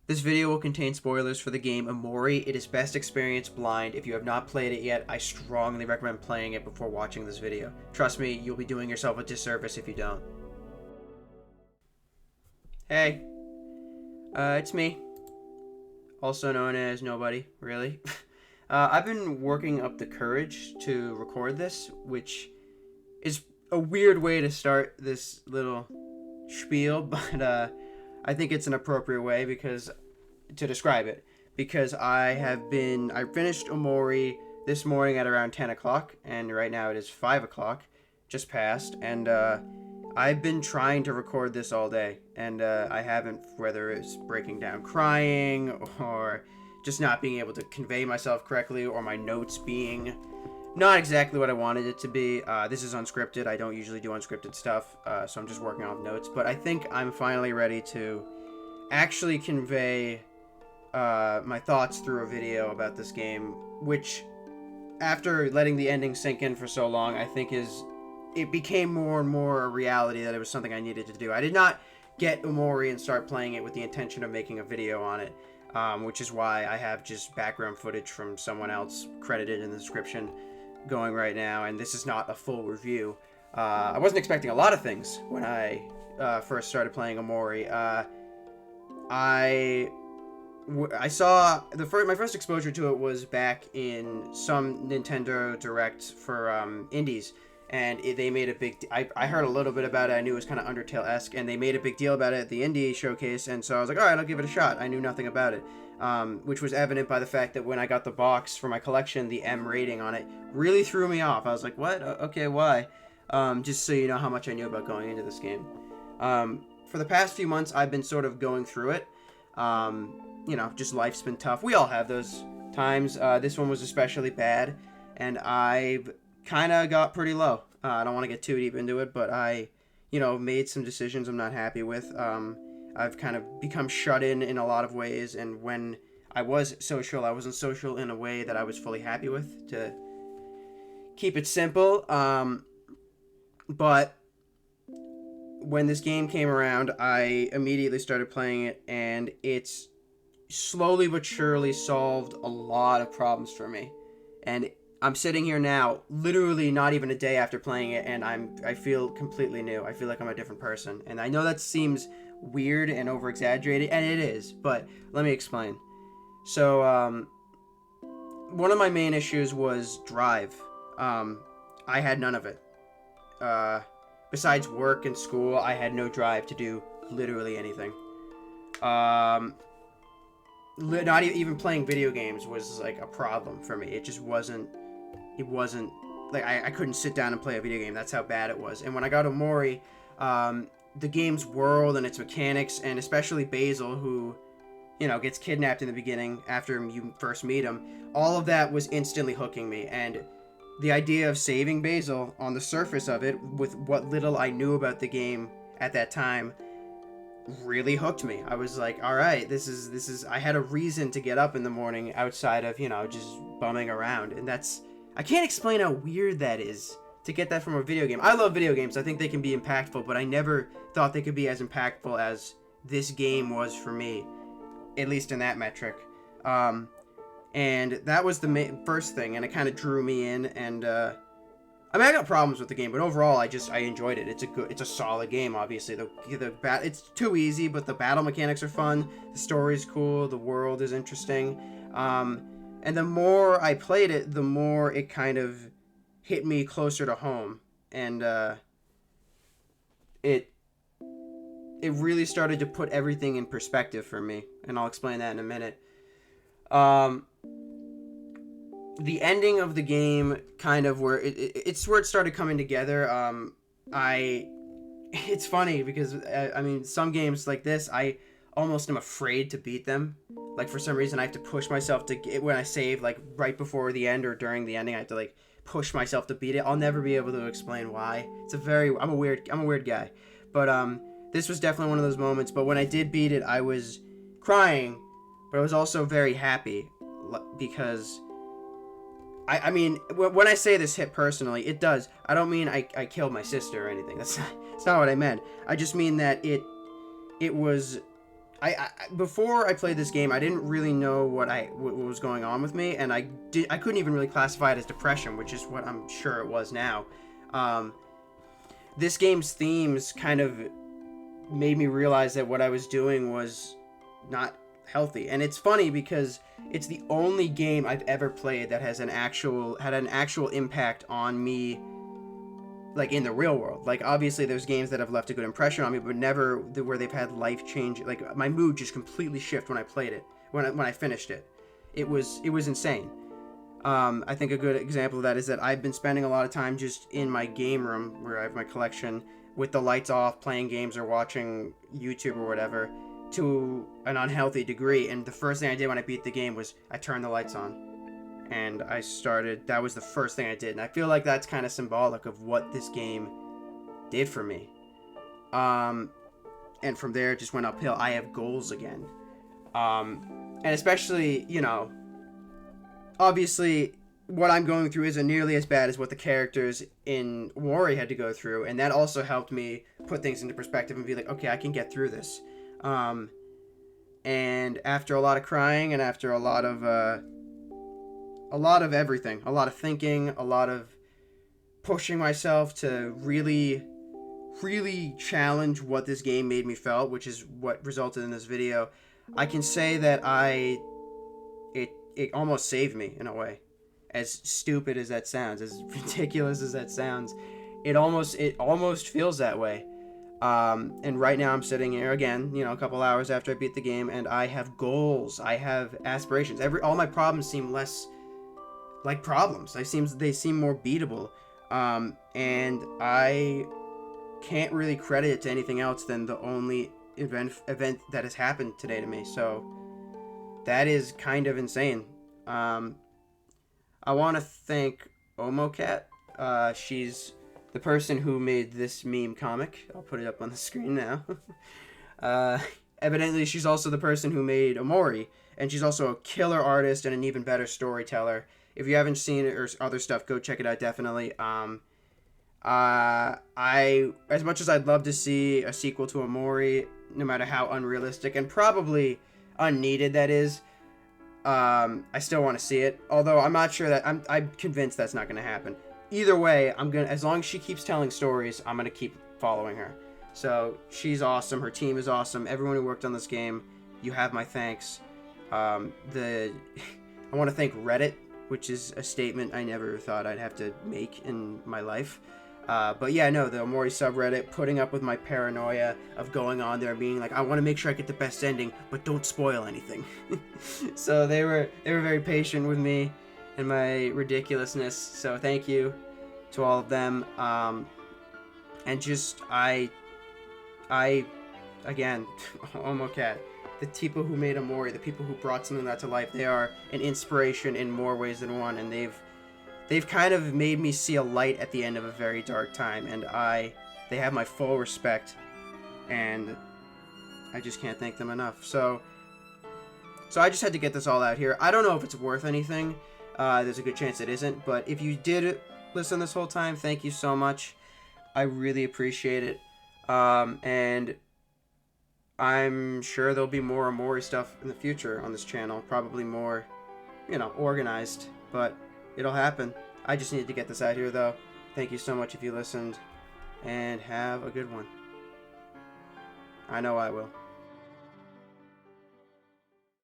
This video will contain spoilers for the game Omori. It is best experienced blind. If you have not played it yet, I strongly recommend playing it before watching this video. Trust me, you'll be doing yourself a disservice if you don't. Hey, it's me, also known as Nobody, really. I've been working up the courage to record this, which is a weird way to start this little spiel, but I think it's an appropriate way to describe it, because I finished Omori this morning at around 10 o'clock, and right now it is 5 o'clock, just passed, and I've been trying to record this all day, and I haven't, whether it's breaking down crying, or just not being able to convey myself correctly, or my notes being not exactly what I wanted it to be. This is unscripted. I don't usually do unscripted stuff, so I'm just working off notes. But I think I'm finally ready to actually convey my thoughts through a video about this game, which, after letting the ending sink in for so long, I think it became more and more a reality that it was something I needed to do. I did not get Omori and start playing it with the intention of making a video on it, which is why I have just background footage from someone else credited in the description going right now, and this is not a full review. I wasn't expecting a lot of things when I first started playing Omori. I saw my first exposure to it was back in some Nintendo Direct for indies, and they made a big. I heard a little bit about it. I knew it was kind of Undertale-esque, and they made a big deal about it at the indie showcase, and so I was like, all right, I'll give it a shot. I knew nothing about it. Which was evident by the fact that when I got the box for my collection, the M rating on it really threw me off. I was like, what? Okay, why? Just so you know how much I knew about going into this game. For the past few months, I've been sort of going through it. Just life's been tough. We all have those times. This one was especially bad, and I've kind of got pretty low. I don't want to get too deep into it, but I, made some decisions I'm not happy with. I've kind of become shut in a lot of ways, and when I was social, I wasn't social in a way that I was fully happy with, to keep it simple. But when this game came around, I immediately started playing it, and it's slowly but surely solved a lot of problems for me. And I'm sitting here now, literally not even a day after playing it, and I feel completely new. I feel like I'm a different person. And I know that seems weird and over-exaggerated, and it is, but let me explain. So, one of my main issues was drive. I had none of it. Besides work and school, I had no drive to do literally anything. Not even playing video games was like a problem for me. It wasn't like I couldn't sit down and play a video game. That's how bad it was. And when I got Omori, the game's world and its mechanics, and especially Basil, who, gets kidnapped in the beginning after you first meet him, all of that was instantly hooking me. And the idea of saving Basil, on the surface of it, with what little I knew about the game at that time, really hooked me. I was like, all right, this is I had a reason to get up in the morning outside of, just bumming around. And I can't explain how weird that is, to get that from a video game. I love video games. I think they can be impactful, but I never thought they could be as impactful as this game was for me, at least in that metric. And that was the first thing, and it kind of drew me in. And I got problems with the game, but overall, I enjoyed it. It's a solid game. Obviously, it's too easy, but the battle mechanics are fun. The story's cool. The world is interesting. And the more I played it, the more it kind of hit me closer to home, and it really started to put everything in perspective for me, and I'll explain that in a minute. The ending of the game, kind of where it's where it started coming together. It's funny because some games like this, I almost am afraid to beat them. Like, for some reason, I have to push myself to get, when I save, like right before the end or during the ending, I have to like push myself to beat it. I'll never be able to explain why. I'm a weird guy. But this was definitely one of those moments. But when I did beat it, I was crying, but I was also very happy, because when I say this hit personally, it does. I don't mean I killed my sister or anything. That's not what I meant. I just mean that it was before I played this game, I didn't really know what was going on with me, and I couldn't even really classify it as depression, which is what I'm sure it was now. This game's themes kind of made me realize that what I was doing was not healthy. And it's funny because it's the only game I've ever played that had an actual impact on me, like in the real world. Like obviously there's games that have left a good impression on me, but never where they've had life change. Like my mood just completely shifted when I played it. When I finished it, it was insane. I think a good example of that is that I've been spending a lot of time just in my game room where I have my collection with the lights off, playing games or watching YouTube or whatever, to an unhealthy degree. And the first thing I did when I beat the game was I turned the lights on. And that was the first thing I did. And I feel like that's kind of symbolic of what this game did for me. And from there, it just went uphill. I have goals again. And especially, obviously, what I'm going through isn't nearly as bad as what the characters in Omori had to go through, and that also helped me put things into perspective and be like, okay, I can get through this. And after a lot of crying and after a lot of everything, a lot of thinking, a lot of pushing myself to really, really challenge what this game made me feel, which is what resulted in this video, I can say that it almost saved me in a way. As stupid as that sounds, as ridiculous as that sounds, it almost feels that way. And right now I'm sitting here again, a couple hours after I beat the game, and I have goals, I have aspirations. All my problems seem less like problems. They seem more beatable. And I can't really credit it to anything else than the only event that has happened today to me. So that is kind of insane. I want to thank Omocat. She's the person who made this meme comic. I'll put it up on the screen now. Evidently, she's also the person who made Omori, and she's also a killer artist and an even better storyteller. If you haven't seen it or other stuff, go check it out, definitely. As much as I'd love to see a sequel to Omori, no matter how unrealistic and probably unneeded that is, I still want to see it. Although I'm not sure that I'm convinced that's not going to happen. Either way, as long as she keeps telling stories, I'm going to keep following her. So she's awesome. Her team is awesome. Everyone who worked on this game, you have my thanks. I want to thank Reddit, which is a statement I never thought I'd have to make in my life. But yeah, no, the Omori subreddit, putting up with my paranoia of going on there and being like, I want to make sure I get the best ending, but don't spoil anything. So they were very patient with me and my ridiculousness. So thank you to all of them. And just again, Omocat, the people who made Omori, the people who brought something like that to life, they are an inspiration in more ways than one, and they've kind of made me see a light at the end of a very dark time, and they have my full respect, and I just can't thank them enough. So I just had to get this all out here. I don't know if it's worth anything. There's a good chance it isn't, but if you did listen this whole time, thank you so much. I really appreciate it. And I'm sure there'll be more Omori stuff in the future on this channel. Probably more, organized, but it'll happen. I just needed to get this out here, though. Thank you so much if you listened, and have a good one. I know I will.